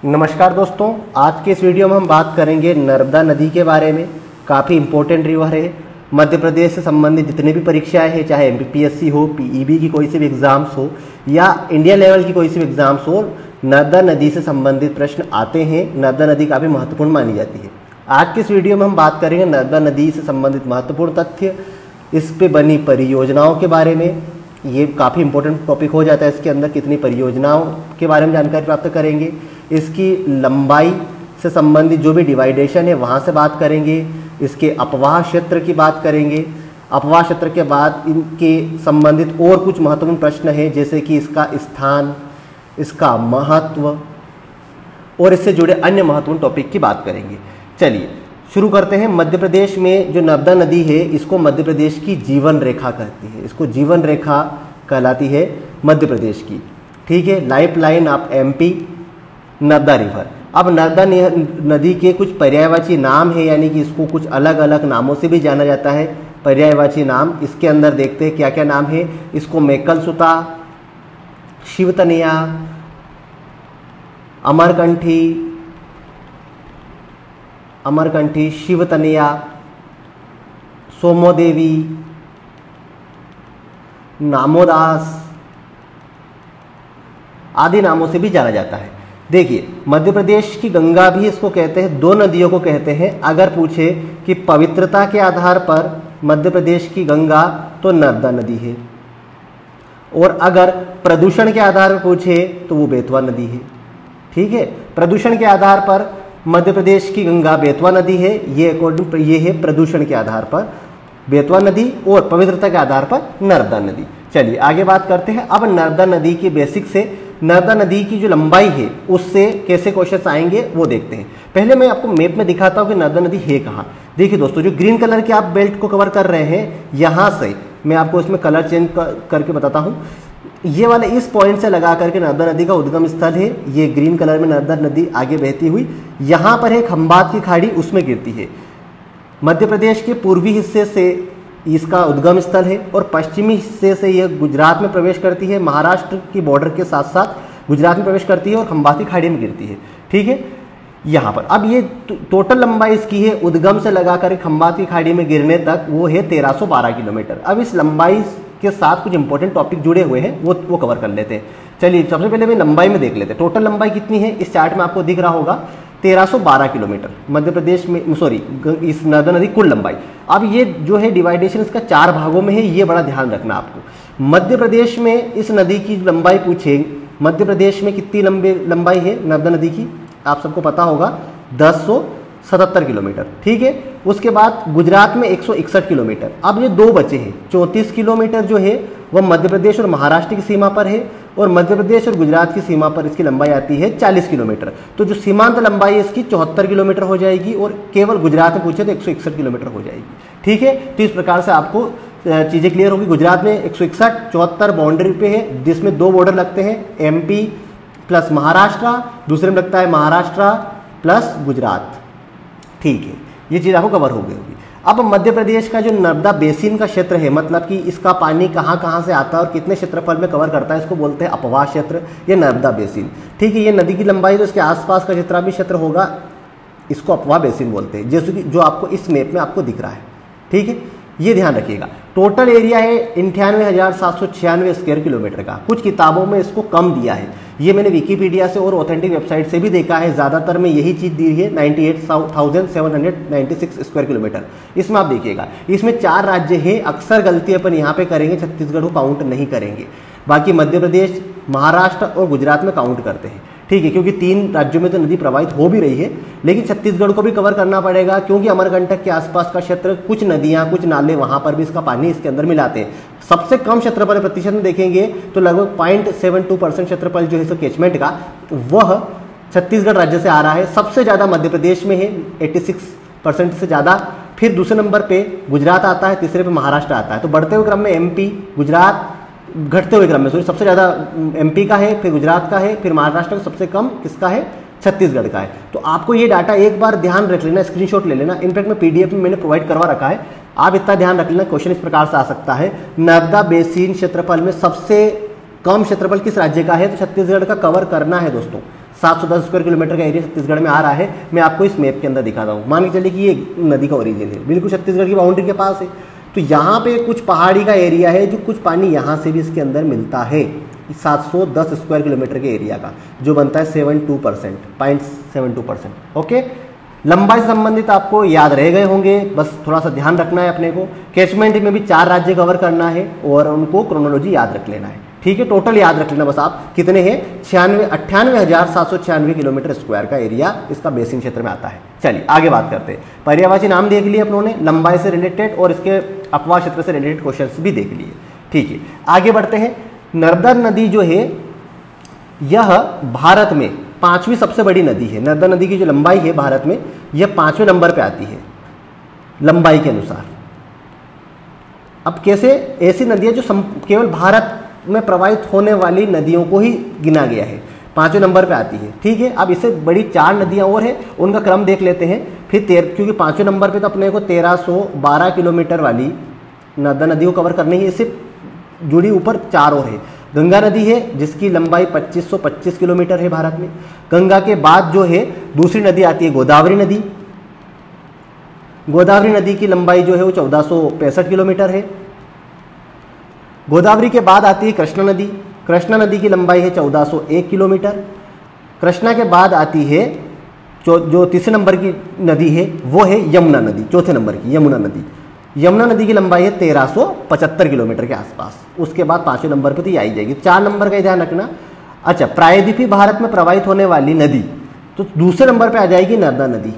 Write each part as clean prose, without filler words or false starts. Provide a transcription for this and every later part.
नमस्कार दोस्तों, आज के इस वीडियो में हम बात करेंगे नर्मदा नदी के बारे में। काफ़ी इंपॉर्टेंट रिवर है। मध्य प्रदेश से संबंधित जितने भी परीक्षाएं हैं, चाहे एमपीपीएससी हो, पीईबी की कोई सी भी एग्जाम्स हो या इंडिया लेवल की कोई सी भी एग्जाम्स हो, नर्मदा नदी से संबंधित प्रश्न आते हैं। नर्मदा नदी काफ़ी महत्वपूर्ण मानी जाती है। आज के इस वीडियो में हम बात करेंगे नर्मदा नदी से संबंधित महत्वपूर्ण तथ्य, इस पे बनी परियोजनाओं के बारे में। ये काफ़ी इंपॉर्टेंट टॉपिक हो जाता है। इसके अंदर कितनी परियोजनाओं के बारे में जानकारी प्राप्त करेंगे, इसकी लंबाई से संबंधित जो भी डिवाइडेशन है वहाँ से बात करेंगे, इसके अपवाह क्षेत्र की बात करेंगे। अपवाह क्षेत्र के बाद इनके संबंधित और कुछ महत्वपूर्ण प्रश्न हैं, जैसे कि इसका स्थान, इसका महत्व और इससे जुड़े अन्य महत्वपूर्ण टॉपिक की बात करेंगे। चलिए शुरू करते हैं। मध्य प्रदेश में जो नर्मदा नदी है, इसको मध्य प्रदेश की जीवन रेखा कहती है। इसको जीवन रेखा कहलाती है मध्य प्रदेश की। ठीक है, life line of MP Narmada river. अब नर्मदा नदी के कुछ पर्यायवाची नाम है, यानी कि इसको कुछ अलग अलग नामों से भी जाना जाता है। पर्यायवाची नाम इसके अंदर देखते हैं क्या क्या नाम है। इसको मेकलसुता, शिवतनिया, अमरकंठी, शिवतनिया, सोमोदेवी, नामोदास आदि नामों से भी जाना जाता है। देखिए, मध्य प्रदेश की गंगा भी इसको कहते हैं, दो नदियों को कहते हैं। अगर पूछे कि पवित्रता के आधार पर मध्य प्रदेश की गंगा, तो नर्मदा नदी है। और अगर प्रदूषण के आधार पर पूछे तो वो बेतवा नदी है। ठीक है, प्रदूषण के आधार पर मध्य प्रदेश की गंगा बेतवा नदी है। ये है प्रदूषण के आधार पर बेतवा नदी, और पवित्रता के आधार पर नर्मदा नदी। चलिए आगे बात करते हैं। अब नर्मदा नदी के बेसिक से नर्मदा नदी की जो लंबाई है उससे कैसे क्वेश्चंस आएंगे वो देखते हैं। पहले मैं आपको मैप में दिखाता हूँ कि नर्मदा नदी है कहाँ। देखिए दोस्तों, जो ग्रीन कलर के आप बेल्ट को कवर कर रहे हैं, यहाँ से मैं आपको इसमें कलर चेंज करके बताता हूँ। ये वाले इस पॉइंट से लगा करके नर्मदा नदी का उद्गम स्थल है। ये ग्रीन कलर में नर्मदा नदी आगे बहती हुई यहाँ पर है खंबात की खाड़ी, उसमें गिरती है। मध्य प्रदेश के पूर्वी हिस्से से इसका उद्गम स्थल है और पश्चिमी हिस्से से यह गुजरात में प्रवेश करती है। महाराष्ट्र की बॉर्डर के साथ साथ गुजरात में प्रवेश करती है और खंबात की खाड़ी में गिरती है। ठीक है, यहाँ पर अब ये टोटल लंबाई इसकी है उद्गम से लगाकर खंबात की खाड़ी में गिरने तक, वो है 1312 किलोमीटर। अब इस लंबाई के साथ कुछ इंपॉर्टेंट टॉपिक जुड़े हुए हैं, वो कवर कर लेते हैं। चलिए सबसे पहले मैं लंबाई में देख लेते हैं। टोटल लंबाई कितनी है, इस चार्ट में आपको दिख रहा होगा 1312 किलोमीटर मध्य प्रदेश में, इस नर्मदा नदी कुल लंबाई। अब ये जो है डिवाइडेशन इसका 4 भागों में है, ये बड़ा ध्यान रखना आपको। मध्य प्रदेश में इस नदी की लंबाई पूछे, मध्य प्रदेश में कितनी लंबाई है नर्मदा नदी की, आप सबको पता होगा 1077 किलोमीटर। ठीक है, उसके बाद गुजरात में 161 किलोमीटर। अब ये दो बचे हैं, 34 किलोमीटर जो है वह मध्य प्रदेश और महाराष्ट्र की सीमा पर है, और मध्य प्रदेश और गुजरात की सीमा पर इसकी लंबाई आती है 40 किलोमीटर। तो जो सीमांत लंबाई है इसकी 74 किलोमीटर हो जाएगी, और केवल गुजरात में पूछे तो 161 किलोमीटर हो जाएगी। ठीक है, तो इस प्रकार से आपको चीज़ें क्लियर होगी। गुजरात में 161, 74 बाउंड्री पे है, जिसमें 2 बॉर्डर लगते हैं, एमपी प्लस महाराष्ट्र, दूसरे में लगता है महाराष्ट्र प्लस गुजरात। ठीक है, ये चीज़ आपको कवर हो गई होगी। अब मध्य प्रदेश का जो नर्मदा बेसिन का क्षेत्र है, मतलब कि इसका पानी कहाँ कहाँ से आता है और कितने क्षेत्रफल में कवर करता है, इसको बोलते हैं अपवाह क्षेत्र या नर्मदा बेसिन। ठीक है, ये नदी की लंबाई तो इसके आसपास का जितना भी क्षेत्र होगा इसको अपवाह बेसिन बोलते हैं, जैसे कि जो आपको इस मैप में आपको दिख रहा है। ठीक है, ये ध्यान रखिएगा। टोटल एरिया है 98,796 स्क्वायर किलोमीटर का। कुछ किताबों में इसको कम दिया है, ये मैंने विकीपीडिया से और ऑथेंटिक वेबसाइट से भी देखा है। ज़्यादातर में यही चीज़ दी है, 98,796 स्क्वायर किलोमीटर। इसमें आप देखिएगा, इसमें 4 राज्य है। अक्सर गलती अपन यहाँ पे करेंगे, छत्तीसगढ़ को काउंट नहीं करेंगे। बाकी मध्य प्रदेश, महाराष्ट्र और गुजरात में काउंट करते हैं। ठीक है, क्योंकि 3 राज्यों में तो नदी प्रवाहित हो भी रही है, लेकिन छत्तीसगढ़ को भी कवर करना पड़ेगा, क्योंकि अमरकंटक के आसपास का क्षेत्र, कुछ नदियां, कुछ नाले, वहां पर भी इसका पानी इसके अंदर मिलाते हैं। सबसे कम क्षेत्रफल प्रतिशत में देखेंगे तो लगभग 0.72% क्षेत्रफल जो है इसका कैचमेंट का, वह छत्तीसगढ़ राज्य से आ रहा है। सबसे ज़्यादा मध्य प्रदेश में है, 86% से ज़्यादा। फिर दूसरे नंबर पे गुजरात आता है, तीसरे पे महाराष्ट्र आता है। तो बढ़ते हुए क्रम में एमपी, गुजरात, घटते हुए क्रम में सबसे ज़्यादा एमपी का है, फिर गुजरात का है, फिर महाराष्ट्र का, सबसे कम किसका है, छत्तीसगढ़ का है। तो आपको ये डाटा एक बार ध्यान रख लेना, स्क्रीनशॉट ले लेना। इनफैक्ट मैं पीडीएफ में मैंने प्रोवाइड करवा रखा है, आप इतना ध्यान रख लेना। क्वेश्चन इस प्रकार से आ सकता है, नर्मदा बेसिन क्षेत्रफल में सबसे कम क्षेत्रफल किस राज्य का है, तो छत्तीसगढ़ का कवर करना है दोस्तों। 710 स्क्वायर किलोमीटर का एरिया छत्तीसगढ़ में आ रहा है। मैं आपको इस मैप के अंदर दिखाता हूँ। मान के चलिए कि ये नदी का ओरिजिन है, बिल्कुल छत्तीसगढ़ की बाउंड्री के पास है। तो यहाँ पे कुछ पहाड़ी का एरिया है, जो कुछ पानी यहाँ से भी इसके अंदर मिलता है, 710 स्क्वायर किलोमीटर के एरिया का, जो बनता है 0.72%। ओके, लंबाई से संबंधित आपको याद रह गए होंगे, बस थोड़ा सा ध्यान रखना है अपने को। कैचमेंट में भी 4 राज्य कवर करना है और उनको क्रोनोलॉजी याद रख लेना है, ठीक है। टोटल याद रख लेना बस आप, कितने हैं, 98,796 किलोमीटर स्क्वायर का एरिया इसका बेसिन क्षेत्र में आता है। चलिए आगे बात करते हैं। पर्यायवाची नाम देख लिए अपनों ने, लंबाई से रिलेटेड और इसके अपवाह क्षेत्र से रिलेटेड क्वेश्चंस भी देख लिए, ठीक है। आगे बढ़ते हैं। नर्मदा नदी जो है यह भारत में 5वीं सबसे बड़ी नदी है। नर्मदा नदी की जो लंबाई है भारत में, यह 5वें नंबर पे आती है लंबाई के अनुसार। अब कैसे, ऐसी नदी है जो केवल भारत में प्रवाहित होने वाली नदियों को ही गिना गया है, 5वें नंबर पे आती है, ठीक है। अब इससे बड़ी 4 नदियां और हैं, उनका क्रम देख लेते हैं फिर। क्योंकि 5वें नंबर पे तो अपने को 1312 किलोमीटर वाली नर्मदा नदी को कवर करनी है। इससे जुड़ी ऊपर 4 और है। गंगा नदी है जिसकी लंबाई 2525 किलोमीटर है भारत में। गंगा के बाद जो है दूसरी नदी आती है गोदावरी नदी। गोदावरी नदी की लंबाई जो है वो 1465 किलोमीटर है। गोदावरी के बाद आती है कृष्णा नदी। कृष्णा नदी की लंबाई है 1401 किलोमीटर। कृष्णा के बाद आती है जो तीसरे नंबर की नदी है वो है यमुना नदी, चौथे नंबर की यमुना नदी। यमुना नदी की लंबाई है 1375 किलोमीटर के आसपास। उसके बाद 5वें नंबर पर तो ये आई जाएगी। 4 नंबर का ध्यान रखना। अच्छा, प्रायद्वीपीय भारत में प्रवाहित होने वाली नदी तो दूसरे नंबर पर आ जाएगी नर्मदा नदी,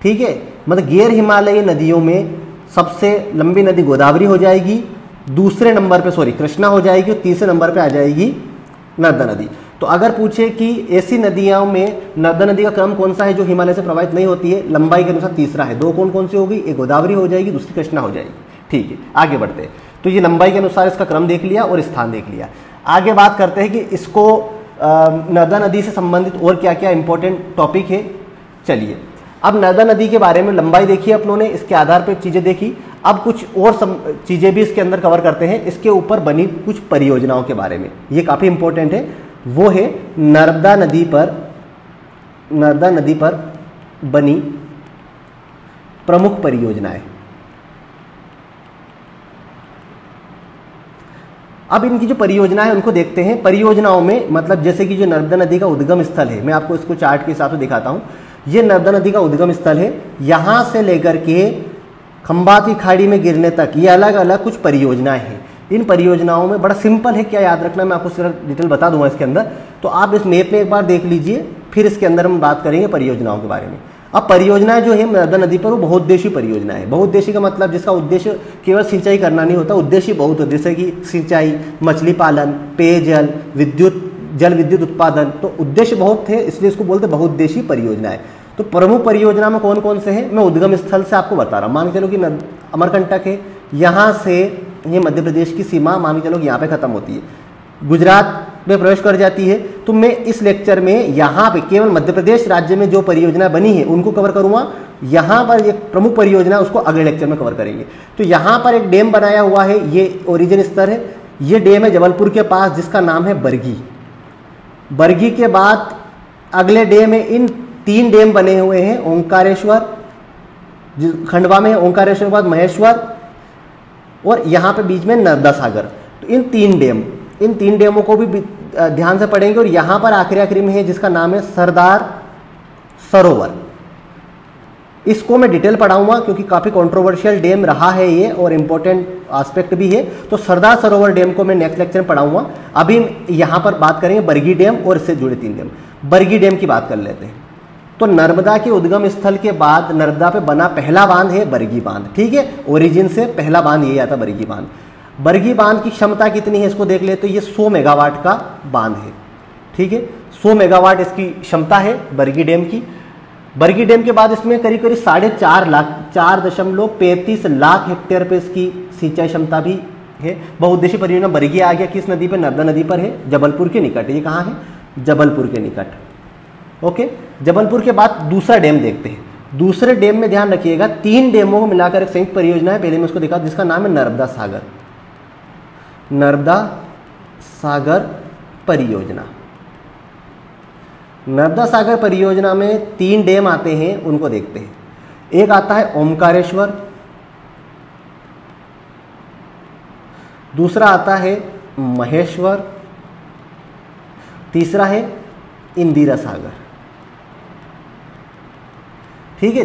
ठीक है। मतलब गैर हिमालयी नदियों में सबसे लंबी नदी गोदावरी हो जाएगी, दूसरे नंबर पे कृष्णा हो जाएगी और तीसरे नंबर पे आ जाएगी नर्मदा नदी। तो अगर पूछे कि ऐसी नदियों में नर्मदा नदी का क्रम कौन सा है जो हिमालय से प्रवाहित नहीं होती है, लंबाई के अनुसार तीसरा है। 2 कौन सी होगी, एक गोदावरी हो जाएगी, दूसरी कृष्णा हो जाएगी, ठीक है। आगे बढ़ते हैं। तो ये लंबाई के अनुसार इसका क्रम देख लिया और स्थान देख लिया। आगे बात करते हैं कि इसको नर्मदा नदी से संबंधित और क्या क्या इंपॉर्टेंट टॉपिक है। चलिए, अब नर्मदा नदी के बारे में लंबाई देखी अपनों ने, इसके आधार पर चीज़ें देखी। अब कुछ और चीज़ें भी इसके अंदर कवर करते हैं, इसके ऊपर बनी कुछ परियोजनाओं के बारे में। ये काफ़ी इंपॉर्टेंट है। वो है नर्मदा नदी पर बनी प्रमुख परियोजनाएं। अब इनकी जो परियोजनाएं उनको देखते हैं। परियोजनाओं में मतलब जैसे कि जो नर्मदा नदी का उद्गम स्थल है, मैं आपको इसको चार्ट के हिसाब से दिखाता हूं। ये नर्मदा नदी का उद्गम स्थल है, यहां से लेकर के खंबात की खाड़ी में गिरने तक ये अलग अलग कुछ परियोजनाएं हैं। इन परियोजनाओं में बड़ा सिंपल है, क्या याद रखना, मैं आपको सिर्फ डिटेल बता दूंगा इसके अंदर। तो आप इस मैप में एक बार देख लीजिए, फिर इसके अंदर हम बात करेंगे परियोजनाओं के बारे में। अब परियोजनाएं जो है नर्मदा नदी पर, वो बहुउद्देशीय परियोजना है। बहुउद्देशीय का मतलब जिसका उद्देश्य केवल सिंचाई करना नहीं होता, उद्देश्य बहुत होते, जैसे कि सिंचाई, मछली पालन, पेयजल, जल विद्युत उत्पादन। तो उद्देश्य बहुत थे, इसलिए इसको बोलते बहुउद्देशीय परियोजनाएं। तो प्रमुख परियोजना में कौन कौन से हैं, मैं उद्गम स्थल से आपको बता रहा हूँ। मान के चलो कि अमरकंटक है, यहाँ से ये मध्य प्रदेश की सीमा मान के चलो कि यहाँ पे खत्म होती है, गुजरात में प्रवेश कर जाती है। तो मैं इस लेक्चर में यहाँ पे केवल मध्य प्रदेश राज्य में जो परियोजना बनी है उनको कवर करूँगा। यहाँ पर एक प्रमुख परियोजना उसको अगले लेक्चर में कवर करेंगे। तो यहाँ पर एक डैम बनाया हुआ है, ये ओरिजिन स्तर है। ये डैम है जबलपुर के पास, जिसका नाम है बरगी। बरगी के बाद अगले डैम है, इन 3 डैम बने हुए हैं। ओंकारेश्वर खंडवा में है, ओंकारेश्वर बाद महेश्वर, और यहाँ पे बीच में नर्मदा सागर। तो इन 3 डैमों को भी ध्यान से पढ़ेंगे। और यहाँ पर आखिरी में है जिसका नाम है सरदार सरोवर। इसको मैं डिटेल पढ़ाऊंगा क्योंकि काफ़ी कंट्रोवर्शियल डैम रहा है ये और इम्पोर्टेंट एस्पेक्ट भी है। तो सरदार सरोवर डैम को मैं नेक्स्ट लेक्चर में पढ़ाऊंगा। अभी यहाँ पर बात करेंगे बरगी डैम और इससे जुड़े 3 डैम। बरगी डैम की बात कर लेते हैं। तो नर्मदा के उद्गम स्थल के बाद नर्मदा पे बना पहला बांध है बरगी बांध, ठीक है। ओरिजिन से पहला बांध यही आता बरगी बांध। बरगी बांध की क्षमता कितनी है इसको देख ले, तो ये 100 मेगावाट का बांध है, ठीक है। 100 मेगावाट इसकी क्षमता है बरगी डैम की। बरगी डैम के बाद इसमें करीब 4.35 लाख हेक्टेयर पे इसकी सिंचाई क्षमता भी है। बहुउद्देशीय परियोजना बरगी आ गया, किस नदी पर, नर्मदा नदी पर है, जबलपुर के निकट। ये कहाँ है, जबलपुर के निकट, ओके। जबलपुर के बाद दूसरा डैम देखते हैं। दूसरे डैम में ध्यान रखिएगा 3 डैमों को मिलाकर एक संयुक्त परियोजना है। पहले मैं उसको दिखा, जिसका नाम है नर्मदा सागर। नर्मदा सागर परियोजना। नर्मदा सागर परियोजना में 3 डैम आते हैं, उनको देखते हैं। एक आता है ओमकारेश्वर, दूसरा आता है महेश्वर, तीसरा है इंदिरा सागर। ठीक है,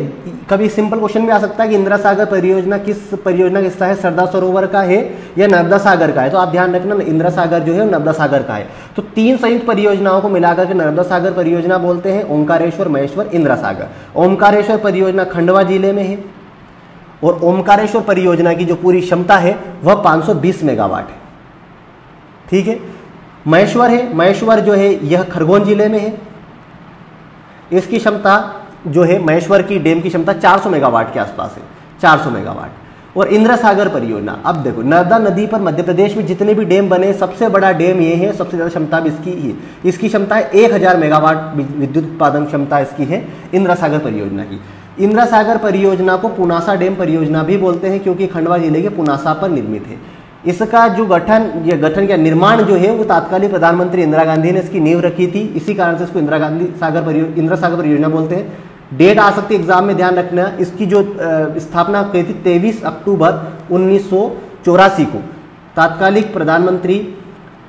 कभी सिंपल क्वेश्चन भी आ सकता है कि इंदिरा सागर परियोजना किस परियोजना का हिस्सा है, सरदार सरोवर का है या नर्मदा सागर का है। तो आप ध्यान रखना, इंदिरा सागर जो है नर्मदा सागर का है। तो 3 संयुक्त परियोजनाओं को मिलाकर के नर्मदा सागर परियोजना बोलते हैं, ओमकारेश्वर, महेश्वर, इंदिरा सागर। ओमकारेश्वर परियोजना खंडवा जिले में है और ओमकारेश्वर परियोजना की जो पूरी क्षमता है वह 520 मेगावाट है। ठीक है, महेश्वर है, महेश्वर जो है यह खरगोन जिले में है। इसकी क्षमता जो है, महेश्वर की डैम की क्षमता 400 मेगावाट के आसपास है, 400 मेगावाट। और इंदिरा सागर परियोजना, अब देखो नर्मदा नदी पर मध्य प्रदेश में जितने भी डैम बने, सबसे बड़ा डैम ये है, सबसे ज़्यादा क्षमता भी इसकी ही है। इसकी क्षमता है 1000 मेगावाट विद्युत उत्पादन क्षमता इसकी है इंदिरा सागर परियोजना की। इंदिरा सागर परियोजना को पुनासा डैम परियोजना भी बोलते हैं, क्योंकि खंडवा जिले के पुनासा पर निर्मित है। इसका जो गठन या निर्माण जो है वो तात्कालिक प्रधानमंत्री इंदिरा गांधी ने इसकी नींव रखी थी। इसी कारण से इसको इंदिरा सागर परियोजना बोलते हैं। डेट आ सकती है एग्जाम में, ध्यान रखना। इसकी जो स्थापना की थी 23 अक्टूबर 1984 को तात्कालिक प्रधानमंत्री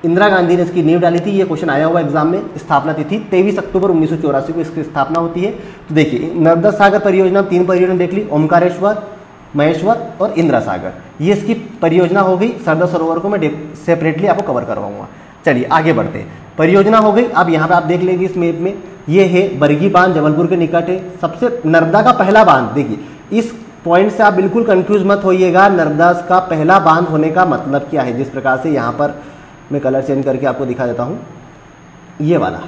इंदिरा गांधी ने इसकी नींव डाली थी। ये क्वेश्चन आया हुआ एग्जाम में। स्थापना तिथि 23 अक्टूबर 1984 को इसकी स्थापना होती है। तो देखिए नर्मदा सागर परियोजना 3 परियोजना देख ली, ओमकारेश्वर, महेश्वर और इंदिरा सागर। ये इसकी परियोजना हो गई। सरदार सरोवर को मैं सेपरेटली आपको कवर करवाऊंगा। चलिए आगे बढ़ते हैं। परियोजना हो गई। अब यहाँ पे आप देख लेंगे इस मैप में, ये है बरगी बांध, जबलपुर के निकट है। सबसे नर्मदा का पहला बांध, देखिए इस पॉइंट से आप बिल्कुल कंफ्यूज मत होइएगा। नर्मदा का पहला बांध होने का मतलब क्या है। जिस प्रकार से यहाँ पर मैं कलर चेंज करके आपको दिखा देता हूँ, ये वाला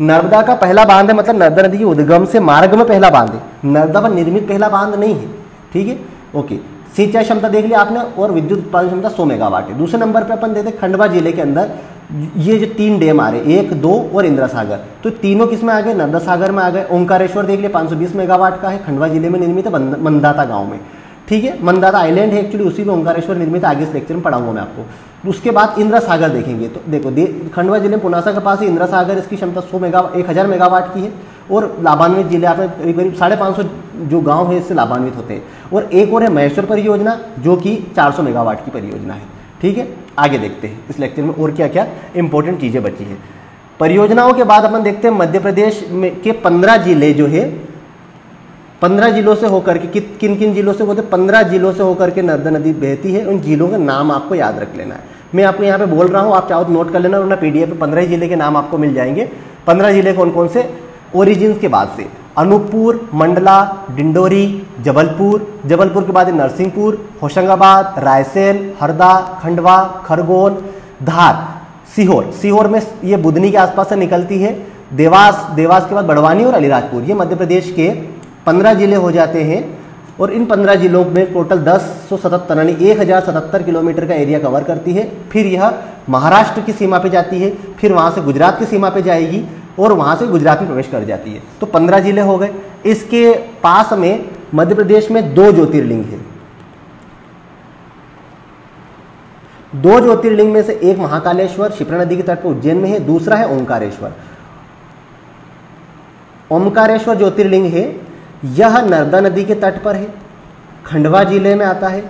नर्मदा का पहला बांध है, मतलब नर्मदा नदी के उद्गम से मार्ग में पहला बांध है। नर्मदा पर निर्मित पहला बांध नहीं है। ठीक है, ओके। सिंचाई क्षमता देख लिया आपने और विद्युत उत्पादन क्षमता 100 मेगावाट है। दूसरे नंबर पे अपन देते खंडवा जिले के अंदर ये जो 3 डैम आ रहे, 1, 2 और इंदिरा सागर, तो तीनों किस में आ गए, नर्मदा सागर में आ गए। ओंकारेश्वर देख लिया 520 मेगावाट का है, खंडवा जिले में निर्मित है, मंदाता गांव में। ठीक है, मंदाता आइलैंड है एक्चुअली, उसी में ओंकारेश्वर निर्मित है। आगे इस लेक्चर में पढ़ाऊंगा मैं आपको। उसके बाद इंदिरा सागर देखेंगे तो देखो खंडवा जिले में पुनासा के पास है इंदिरा सागर। इसकी क्षमता 1000 मेगावाट की है और लाभान्वित जिले आप करीब 550 जो गांव है इससे लाभान्वित होते हैं। और एक और है महेश्वर परियोजना जो कि 400 मेगावाट की परियोजना है। ठीक है, आगे देखते हैं इस लेक्चर में और क्या क्या इंपॉर्टेंट चीज़ें बची हैं। परियोजनाओं के बाद अपन देखते हैं मध्य प्रदेश में के 15 जिले जो है, 15 जिलों से होकर के किन किन जिलों से होते, 15 जिलों से होकर के नर्मदा नदी बहती है। उन जिलों का नाम आपको याद रख लेना है। मैं आपको यहाँ पे बोल रहा हूँ, आप चाहो तो नोट कर लेना, वरना PDF पे 15 जिले के नाम आपको मिल जाएंगे। 15 जिले कौन कौन से, ओरिजिन्स के बाद से अनूपपुर, मंडला, डिंडोरी, जबलपुर के बाद नरसिंहपुर, होशंगाबाद, रायसेन, हरदा, खंडवा, खरगोन, धार, सीहोर में ये बुधनी के आसपास से निकलती है। देवास के बाद बड़वानी और अलीराजपुर। ये मध्य प्रदेश के 15 जिले हो जाते हैं। और इन 15 जिलों में टोटल 1077 किलोमीटर का एरिया कवर करती है। फिर यह महाराष्ट्र की सीमा पे जाती है, फिर वहाँ से गुजरात की सीमा पे जाएगी और वहाँ से गुजरात में प्रवेश कर जाती है। तो 15 जिले हो गए। इसके पास में मध्य प्रदेश में 2 ज्योतिर्लिंग है। 2 ज्योतिर्लिंग में से एक महाकालेश्वर शिप्रा नदी के तट पर उज्जैन में है, दूसरा है ओंकारेश्वर। ओंकारेश्वर ज्योतिर्लिंग है, यह नर्मदा नदी के तट पर है, खंडवा जिले में आता है,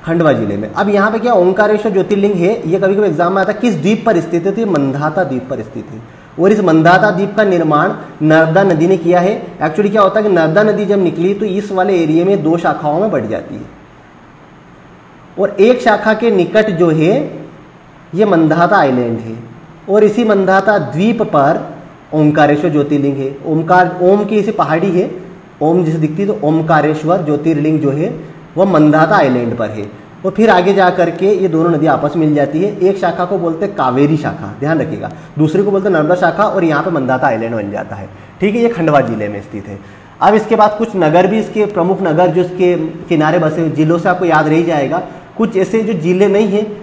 खंडवा जिले में। अब यहाँ पे क्या ओंकारेश्वर ज्योतिर्लिंग है, ये कभी कभी एग्जाम में आता है, किस द्वीप पर स्थित है, तो ये मंदाता द्वीप पर स्थित है। और इस मंदाता द्वीप का निर्माण नर्मदा नदी ने किया है। एक्चुअली क्या होता है कि नर्मदा नदी जब निकली तो इस वाले एरिया में 2 शाखाओं में बढ़ जाती है और एक शाखा के निकट जो है ये मंदाता आइलैंड है और इसी मंदाता द्वीप पर ओंकारेश्वर ज्योतिर्लिंग है। ओम की इसी पहाड़ी है, ओम जैसे दिखती है, तो ओंकारेश्वर ज्योतिर्लिंग जो है वह मंदाता आइलैंड पर है। और फिर आगे जा करके ये दोनों नदी आपस में मिल जाती है। एक शाखा को बोलते हैं कावेरी शाखा, ध्यान रखिएगा, दूसरे को बोलते हैं नर्मदा शाखा, और यहाँ पे मंदाता आइलैंड बन जाता है। ठीक है, ये खंडवा जिले में स्थित है। अब इसके बाद कुछ नगर भी, इसके प्रमुख नगर जो इसके किनारे बसे जिलों से आपको याद रह जाएगा। कुछ ऐसे जो जिले नहीं हैं,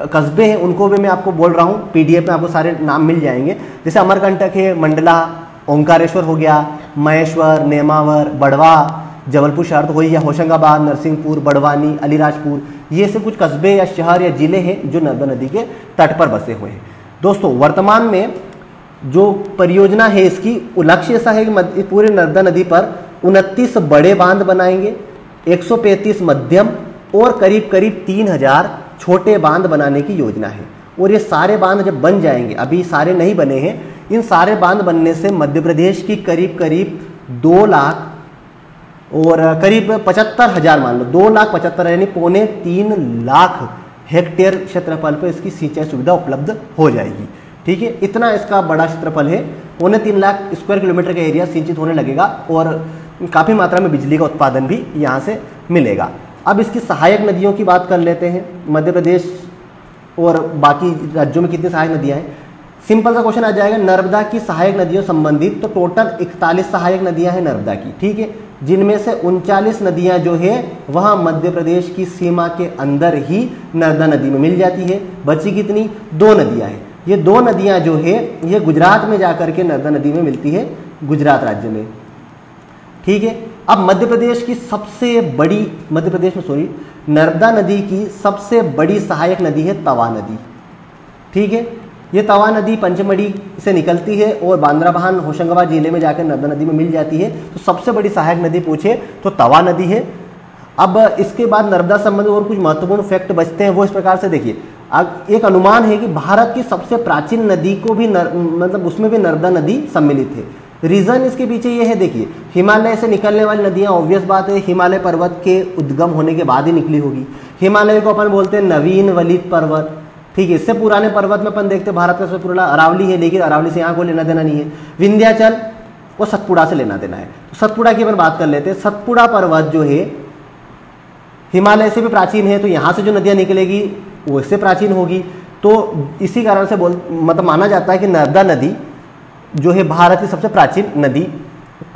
कस्बे हैं, उनको भी मैं आपको बोल रहा हूँ। PDF में आपको सारे नाम मिल जाएंगे। जैसे अमरकंटक है, मंडला, ओंकारेश्वर हो गया, महेश्वर, नेमावर, बड़वा, जबलपुर शहर तो हो गया, होशंगाबाद, नरसिंहपुर, बड़वानी, अलीराजपुर, ये सब कुछ कस्बे या शहर या जिले हैं जो नर्मदा नदी के तट पर बसे हुए हैं। दोस्तों वर्तमान में जो परियोजना है इसकी लक्ष्य ऐसा है कि पूरे नर्मदा नदी पर 29 बड़े बांध बनाएंगे, 135 मध्यम और करीब करीब 3000 छोटे बांध बनाने की योजना है। और ये सारे बांध जब बन जाएंगे, अभी सारे नहीं बने हैं, इन सारे बांध बनने से मध्य प्रदेश की करीब करीब 2 लाख और करीब 75,000 मान लो, 2,75,000 यानी 2.25 लाख हेक्टेयर क्षेत्रफल पर इसकी सिंचाई सुविधा उपलब्ध हो जाएगी। ठीक है, इतना इसका बड़ा क्षेत्रफल है, 3.25 लाख स्क्वायर किलोमीटर का एरिया सिंचित होने लगेगा और काफ़ी मात्रा में बिजली का उत्पादन भी यहाँ से मिलेगा। अब इसकी सहायक नदियों की बात कर लेते हैं। मध्य प्रदेश और बाकी राज्यों में कितनी सहायक नदियाँ हैं। सिंपल सा क्वेश्चन आ जाएगा, नर्मदा की सहायक नदियों संबंधित तो टोटल 41 सहायक नदियाँ हैं नर्मदा की। ठीक है, जिनमें से 39 नदियाँ जो है वह मध्य प्रदेश की सीमा के अंदर ही नर्मदा नदी में मिल जाती है। बची कितनी? 2 नदियाँ हैं। ये 2 नदियाँ जो है ये गुजरात में जाकर के नर्मदा नदी में मिलती है, गुजरात राज्य में। ठीक है, अब मध्य प्रदेश की सबसे बड़ी, मध्य प्रदेश में सॉरी नर्मदा नदी की सबसे बड़ी सहायक नदी है तवा नदी। ठीक है, ये तवा नदी पंचमढ़ी से निकलती है और बांद्राभान होशंगाबाद जिले में जाकर नर्मदा नदी में मिल जाती है। तो सबसे बड़ी सहायक नदी पूछे तो तवा नदी है। अब इसके बाद नर्मदा संबंधी और कुछ महत्वपूर्ण फैक्ट बचते हैं, वो इस प्रकार से देखिए। एक अनुमान है कि भारत की सबसे प्राचीन नदी को भी मतलब उसमें भी नर्मदा नदी सम्मिलित है। रीजन इसके पीछे ये है, देखिए हिमालय से निकलने वाली नदियाँ ऑब्वियस बात है हिमालय पर्वत के उद्गम होने के बाद ही निकली होगी। हिमालय को अपन बोलते हैं नवीन वलित पर्वत। ठीक है, इससे पुराने पर्वत में अपन देखते हैं भारत का सबसे पुराना अरावली है, लेकिन अरावली से यहाँ कोई लेना देना नहीं है। विंध्याचल वो सतपुड़ा से लेना देना है। तो सतपुड़ा की अपन बात कर लेते हैं। सतपुड़ा पर्वत जो है हिमालय से भी प्राचीन है, तो यहाँ से जो नदियाँ निकलेगी वो इससे प्राचीन होगी। तो इसी कारण से मतलब माना जाता है कि नर्मदा नदी जो है भारत की सबसे प्राचीन नदी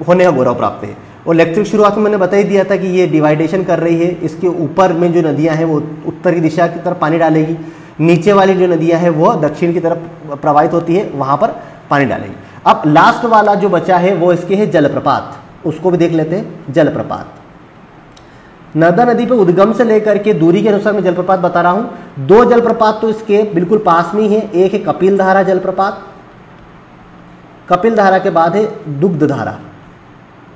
होने का गौरव प्राप्त है। और लेक्चर की शुरुआत में मैंने बता ही दिया था कि ये डिवाइडेशन कर रही है। इसके ऊपर में जो नदियां हैं वो उत्तर की दिशा की तरफ पानी डालेगी, नीचे वाली जो नदियां हैं वो दक्षिण की तरफ प्रवाहित होती है, वहां पर पानी डालेगी। अब लास्ट वाला जो बचा है वो इसके है जलप्रपात, उसको भी देख लेते हैं। जलप्रपात नर्मदा नदी पे उद्गम से लेकर के दूरी के अनुसार मैं जलप्रपात बता रहा हूं। 2 जलप्रपात तो इसके बिल्कुल पास में ही है। एक है कपिल धारा जलप्रपात, कपिल धारा के बाद है दुग्ध धारा।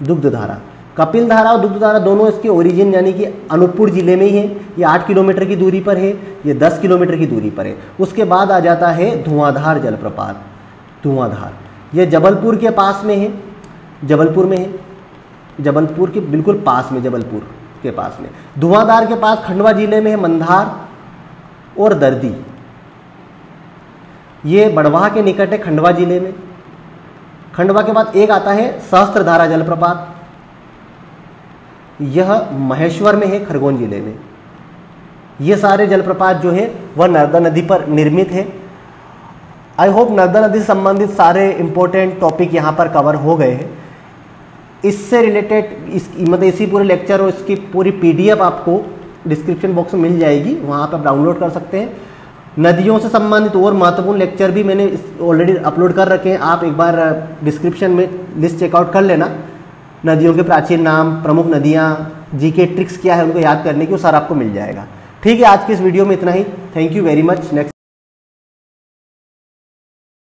दुग्ध धारा, कपिल धारा और दुग्ध धारा दोनों इसके ओरिजिन यानी कि अनूपपुर जिले में ही है। ये 8 किलोमीटर की दूरी पर है, ये 10 किलोमीटर की दूरी पर है। उसके बाद आ जाता है धुआंधार जलप्रपात। धुआंधार ये जबलपुर के पास में है, जबलपुर में है, जबलपुर के बिल्कुल पास में, जबलपुर के पास में। धुआंधार के पास खंडवा जिले में है मंधार और दर्दी। ये बड़वाह के निकट है, खंडवा जिले में। खंडवा के बाद एक आता है सहस्त्रधारा जलप्रपात, यह महेश्वर में है, खरगोन जिले में। ये सारे जलप्रपात जो है वह नर्मदा नदी पर निर्मित है। आई होप नर्मदा नदी से संबंधित सारे इंपॉर्टेंट टॉपिक यहाँ पर कवर हो गए हैं। इससे रिलेटेड मतलब इसी पूरे लेक्चर और इसकी पूरी PDF आपको डिस्क्रिप्शन बॉक्स में मिल जाएगी, वहाँ पर डाउनलोड कर सकते हैं। नदियों से संबंधित और महत्वपूर्ण लेक्चर भी मैंने ऑलरेडी अपलोड कर रखे हैं, आप एक बार डिस्क्रिप्शन में लिस्ट चेकआउट कर लेना। नदियों के प्राचीन नाम, प्रमुख नदियाँ, GK ट्रिक्स क्या है उनको याद करने की, वो सारा आपको मिल जाएगा। ठीक है, आज की इस वीडियो में इतना ही। Thank you very much. Next